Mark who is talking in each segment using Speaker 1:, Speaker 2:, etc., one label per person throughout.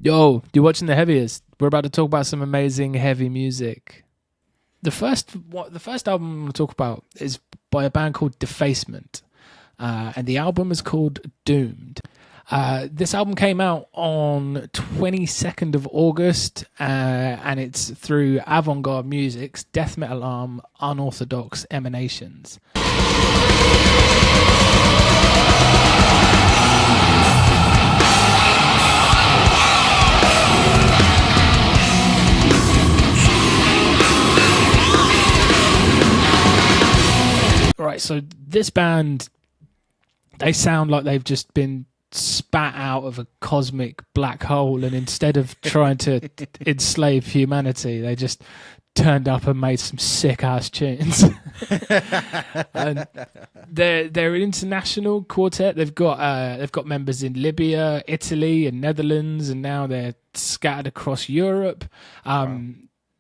Speaker 1: Yo, you're watching the Heavyist. We're about to talk about some amazing heavy music. The first album I'm going to talk about is by a band called Defacement, and the album is called Doomed. This album came out on 22nd of August, and it's through Avantgarde Music's death metal arm, Unorthodox Emanations. Right, so this band, they sound like they've just been spat out of a cosmic black hole, and instead of trying to enslave humanity, they just turned up and made some sick ass tunes. And they're an international quartet. They've got members in Libya, Italy, and Netherlands, and now they're scattered across Europe. Wow.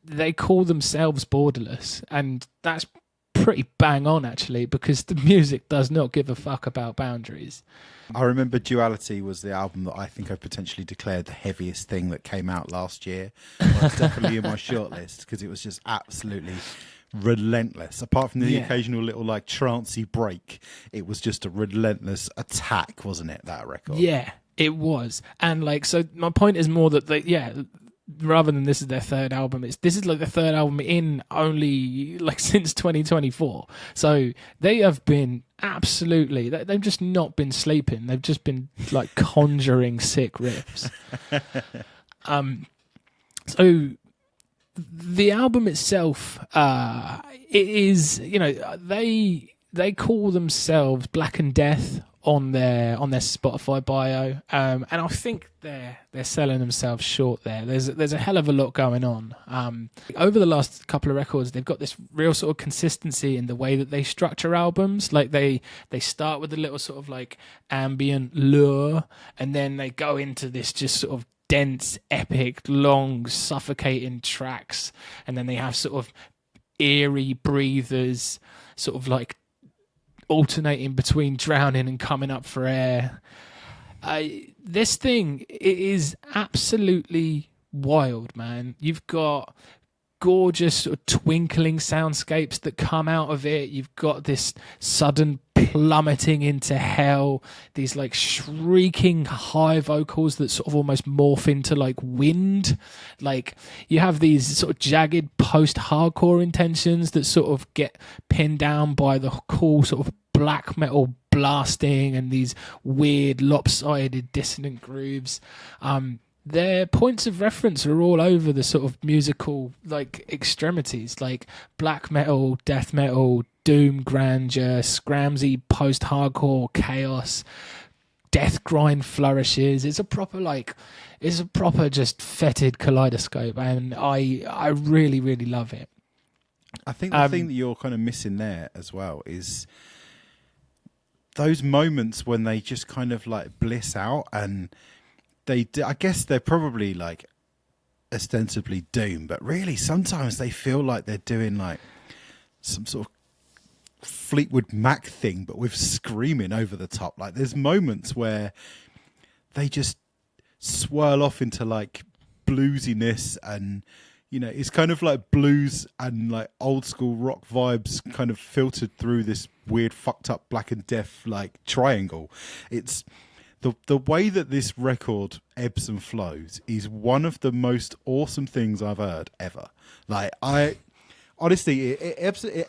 Speaker 1: They call themselves borderless, and that's pretty bang on, actually, because the music does not give a fuck about boundaries.
Speaker 2: I remember Duality was the album that I think I potentially declared the heaviest thing that came out last year. It's definitely in my shortlist because it was just absolutely relentless. Apart from the occasional little like trancey break, it was just a relentless attack, wasn't it, that record?
Speaker 1: Yeah, it was. And like, so my point is more that rather than this is their third album, this is like the third album in only like since 2024. So they have been absolutely, they've just not been sleeping. They've just been like conjuring sick riffs. So the album itself, it is, they call themselves Blackened Death on their Spotify bio, and I think they're selling themselves short there. There's a hell of a lot going on. Over the last couple of records, they've got this real sort of consistency in the way that they structure albums. Like they start with a little sort of like ambient lure, and then they go into this just sort of dense, epic, long, suffocating tracks, and then they have sort of eerie breathers, sort of like alternating between drowning and coming up for air. This thing, it is absolutely wild, man. You've got gorgeous sort of twinkling soundscapes that come out of it. You've got this sudden plummeting into hell, these like shrieking high vocals that sort of almost morph into like wind. Like you have these sort of jagged post-hardcore intentions that sort of get pinned down by the cool sort of black metal blasting and these weird lopsided dissonant grooves. Their points of reference are all over the sort of musical like extremities, like black metal, death metal, doom grandeur, scramsy post-hardcore chaos, death grind flourishes. It's a proper just fetid kaleidoscope, and I really, really love it.
Speaker 2: I think the thing that you're kind of missing there as well is those moments when they just kind of like bliss out, and I guess they're probably like ostensibly doom, but really sometimes they feel like they're doing like some sort of Fleetwood Mac thing, but with screaming over the top. Like there's moments where they just swirl off into like bluesiness, and it's kind of like blues and like old school rock vibes kind of filtered through this weird fucked up Blackened Death like triangle. It's the way that this record ebbs and flows is one of the most awesome things I've heard ever. Like honestly, it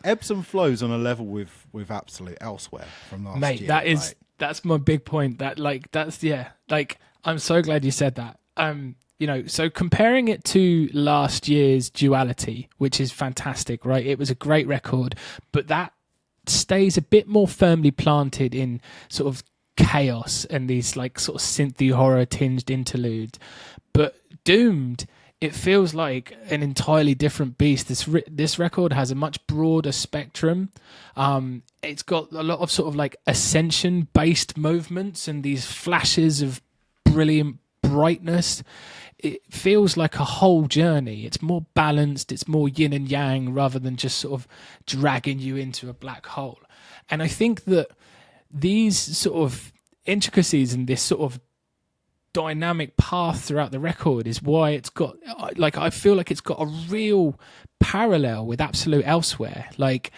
Speaker 2: ebbs and flows on a level with Absolute Elsewhere from last year.
Speaker 1: Mate, that's my big point. I'm so glad you said that. So comparing it to last year's Duality, which is fantastic, right? It was a great record, but that stays a bit more firmly planted in sort of chaos and these like sort of synthy horror tinged interludes. But Doomed, it feels like an entirely different beast. This record has a much broader spectrum. It's got a lot of sort of like ascension based movements and these flashes of brilliant brightness. It feels like a whole journey. It's more balanced, it's more yin and yang rather than just sort of dragging you into a black hole. And I think that these sort of intricacies and this sort of dynamic path throughout the record is why it's got like, I feel like it's got a real parallel with Absolute Elsewhere. Like,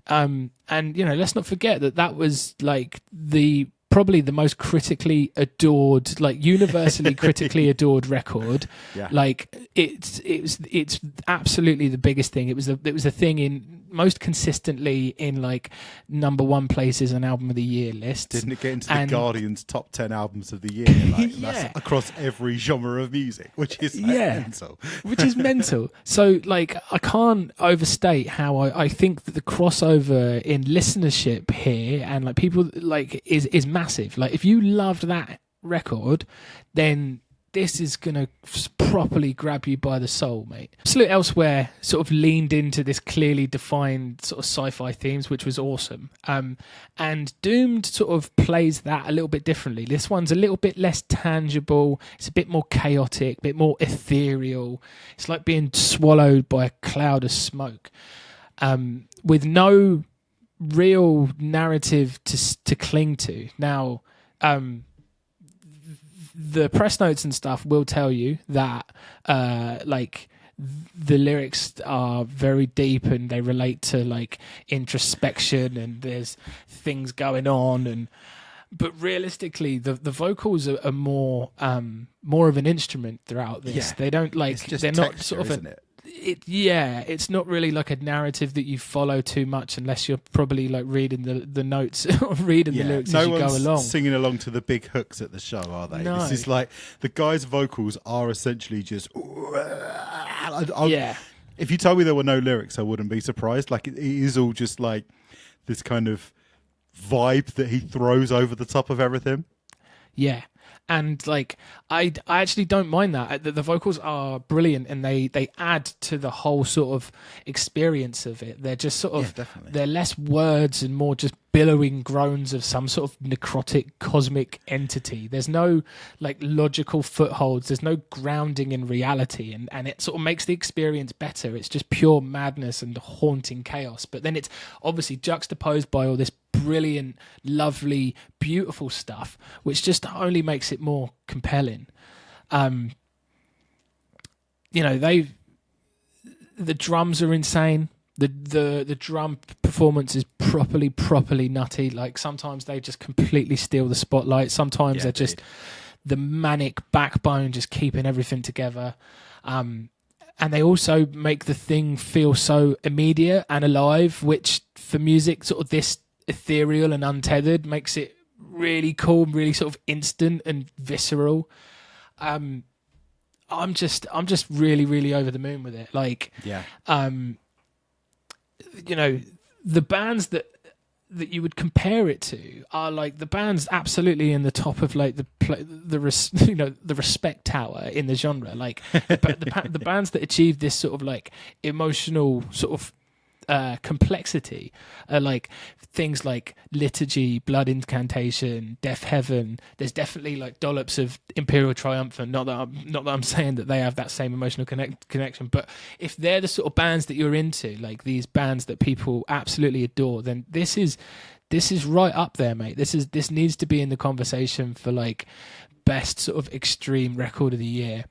Speaker 1: and you know, let's not forget that was like probably the most critically adored, like universally critically adored record.
Speaker 2: Yeah.
Speaker 1: Like it's absolutely the biggest thing. It was the thing in most consistently in like number one places on album of the year lists.
Speaker 2: Didn't it get into the Guardian's top 10 albums of the year? Like, that's across every genre of music, which is mental.
Speaker 1: Which is mental. So like, I can't overstate how I think that the crossover in listenership here and like people like is massive. Like if you loved that record, then this is going to properly grab you by the soul, mate. Absolute Elsewhere sort of leaned into this clearly defined sort of sci-fi themes, which was awesome. And Doomed sort of plays that a little bit differently. This one's a little bit less tangible. It's a bit more chaotic, a bit more ethereal. It's like being swallowed by a cloud of smoke, with no real narrative to cling to. Now, the press notes and stuff will tell you that like the lyrics are very deep and they relate to like introspection and there's things going on, but realistically the vocals are more of an instrument throughout this. They don't like, they're not
Speaker 2: texture,
Speaker 1: sort of
Speaker 2: isn't it?
Speaker 1: It's not really like a narrative that you follow too much unless you're probably like reading the notes or reading the lyrics as you go along.
Speaker 2: Singing along to the big hooks at the show, are they?
Speaker 1: No.
Speaker 2: This is like the guys' vocals are essentially just. If you told me there were no lyrics, I wouldn't be surprised. Like it is all just like this kind of vibe that he throws over the top of everything.
Speaker 1: Yeah. And like, I actually don't mind that. The vocals are brilliant, and they add to the whole sort of experience of it. They're just sort of, they're less words and more just billowing groans of some sort of necrotic cosmic entity. There's no like logical footholds. There's no grounding in reality, and it sort of makes the experience better. It's just pure madness and haunting chaos. But then it's obviously juxtaposed by all this brilliant, lovely, beautiful stuff, which just only makes it more compelling. You know, the drums are insane. The drum performance is properly nutty. Like sometimes they just completely steal the spotlight. Sometimes they're just the manic backbone, just keeping everything together. And they also make the thing feel so immediate and alive, which for music sort of this ethereal and untethered makes it really cool, really sort of instant and visceral. I'm just really over the moon with it. Like, you know, the bands that you would compare it to are like the bands absolutely in the top of like the respect tower in the genre. Like the bands that achieve this sort of like emotional sort of complexity are like things like Liturgy, Blood Incantation, Death Heaven. There's definitely like dollops of Imperial Triumphant. Not that I'm saying that they have that same emotional connection, but if they're the sort of bands that you're into, like these bands that people absolutely adore, then this is right up there, mate. This needs to be in the conversation for like best sort of extreme record of the year.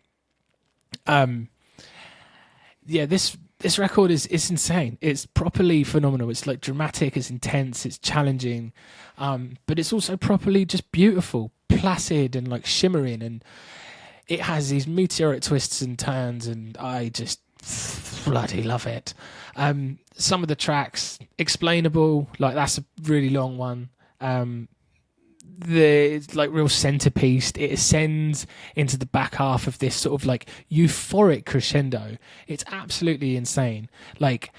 Speaker 1: This record is insane. It's properly phenomenal. It's like dramatic, it's intense, it's challenging, but it's also properly just beautiful, placid and like shimmering, and it has these meteoric twists and turns, and I just bloody love it. Some of the tracks, Explainable, like that's a really long one. It's like real centerpiece. It ascends into the back half of this sort of like euphoric crescendo. It's absolutely insane. Worthless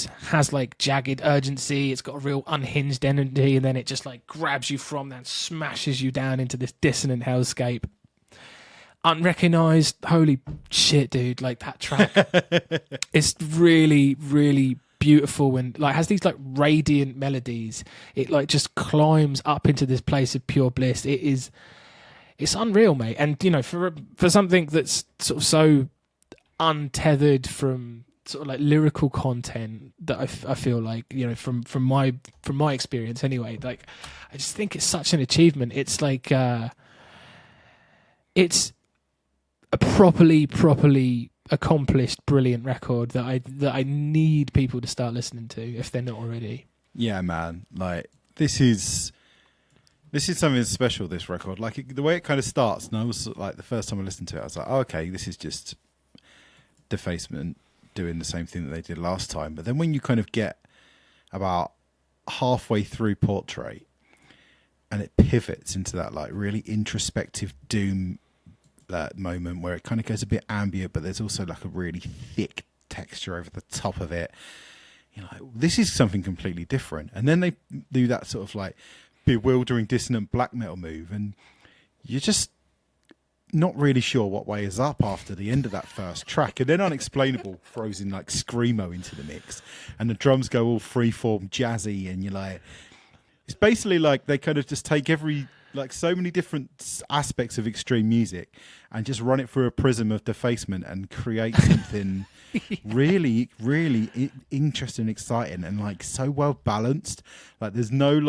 Speaker 1: has like jagged urgency. It's got a real unhinged energy, and then it just like grabs you from that, smashes you down into this dissonant hellscape. Unrecognized, holy shit, dude! Like that track, it's really, really beautiful and like has these like radiant melodies. It like just climbs up into this place of pure bliss. It's unreal, mate. And you know, for something that's sort of so untethered from sort of like lyrical content that I feel like, you know, from my experience anyway, like I just think it's such an achievement. It's like it's a properly accomplished, brilliant record that I need people to start listening to if they're not already.
Speaker 2: Yeah, man. Like this is something special. This record, like the way it kind of starts, and I was like, the first time I listened to it, I was like, oh, okay, this is just Defacement doing the same thing that they did last time. But then when you kind of get about halfway through Portrait, and it pivots into that like really introspective doom that moment where it kind of goes a bit ambient, but there's also like a really thick texture over the top of it. You know, this is something completely different. And then they do that sort of like bewildering, dissonant black metal move, and you're just not really sure what way is up after the end of that first track. And then Unexplainable throws in like screamo into the mix, and the drums go all freeform jazzy, and you're like, it's basically like they kind of just take every, like so many different aspects of extreme music and just run it through a prism of Defacement and create something really, really interesting, exciting, and like so well balanced. Like there's no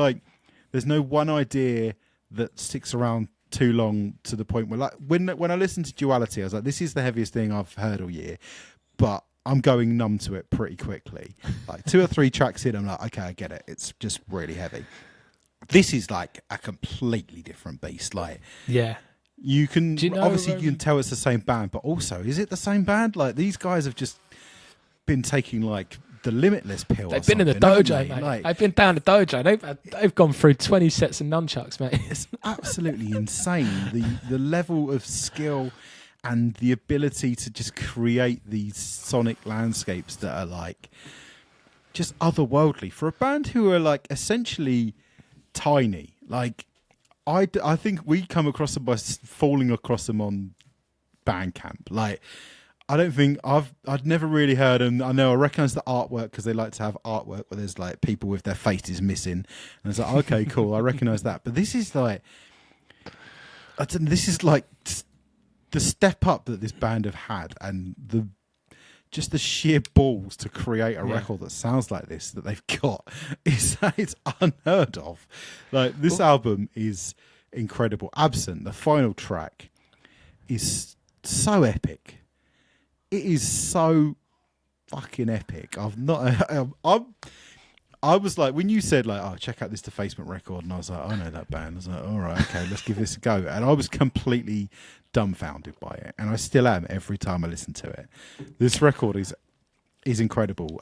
Speaker 2: one idea that sticks around too long to the point where, like, when I listened to Duality, I was like, this is the heaviest thing I've heard all year, but I'm going numb to it pretty quickly. Like 2 or 3 tracks in, I'm like, okay, I get it. It's just really heavy. This is like a completely different beast. Like,
Speaker 1: yeah,
Speaker 2: you can obviously you can tell it's the same band, but also, is it the same band? Like these guys have just been taking like the Limitless pill.
Speaker 1: They've been in the dojo, mate.
Speaker 2: Like,
Speaker 1: I've been down the dojo. They've gone through 20 sets of nunchucks, mate.
Speaker 2: It's absolutely insane. The level of skill and the ability to just create these sonic landscapes that are like just otherworldly for a band who are like essentially tiny. Like I think we come across them by falling across them on Bandcamp. Like I don't think I'd never really heard them. I know I recognise the artwork because they like to have artwork where there's like people with their faces missing, and it's like, okay, cool, I recognise that. But this is like, this is like the step up that this band have had, and the sheer balls to create a record that sounds like this that they've got is it's unheard of. Like this album is incredible. Absent, the final track, is so epic. It is so fucking epic. I was like, when you said like, oh, check out this Defacement record, and I was like, I know that band. I was like, all right, okay, let's give this a go. And I was completely dumbfounded by it, and I still am every time I listen to it. This record is incredible.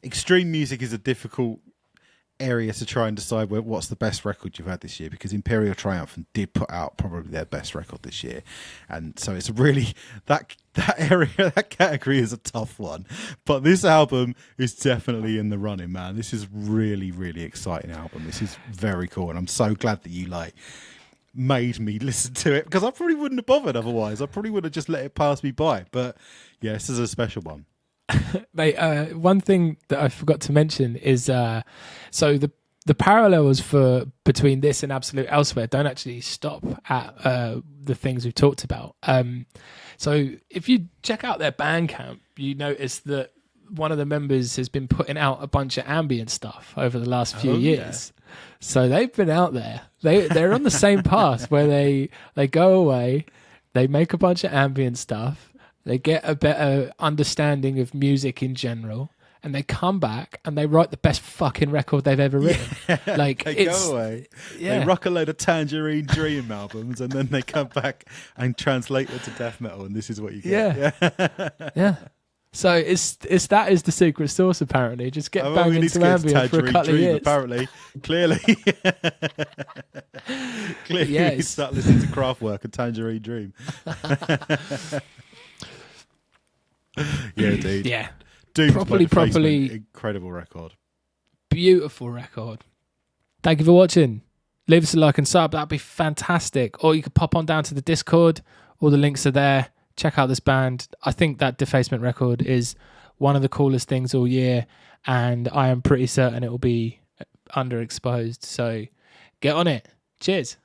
Speaker 2: Extreme music is a difficult area to try and decide what's the best record you've had this year, because Imperial Triumph did put out probably their best record this year, and so it's really that category is a tough one. But this album is definitely in the running, man. This is really, really exciting album. This is very cool, and I'm so glad that you like made me listen to it, because I probably wouldn't have bothered otherwise. I probably would have just let it pass me by. But yeah, this is a special one.
Speaker 1: Mate, one thing that I forgot to mention is so the parallels between this and Absolute Elsewhere don't actually stop at the things we've talked about. So if you check out their Bandcamp, you notice that one of the members has been putting out a bunch of ambient stuff over the last few years. Yeah. So they've been out there. They're on the same path where they go away, they make a bunch of ambient stuff, they get a better understanding of music in general, and they come back and they write the best fucking record they've ever written.
Speaker 2: Yeah, like they go away, they rock a load of Tangerine Dream albums, and then they come back and translate it to death metal, and this is what you get.
Speaker 1: Yeah. So it's that is the secret sauce, apparently. Just get banging into ambient for a couple of years.
Speaker 2: Apparently, clearly, you start listening to Kraftwerk and Tangerine Dream. Yeah, dude.
Speaker 1: Yeah.
Speaker 2: Properly incredible record.
Speaker 1: Beautiful record. Thank you for watching. Leave us a like and sub. That'd be fantastic. Or you could pop on down to the Discord. All the links are there. Check out this band. I think that Defacement record is one of the coolest things all year, and I am pretty certain it will be underexposed. So get on it. Cheers.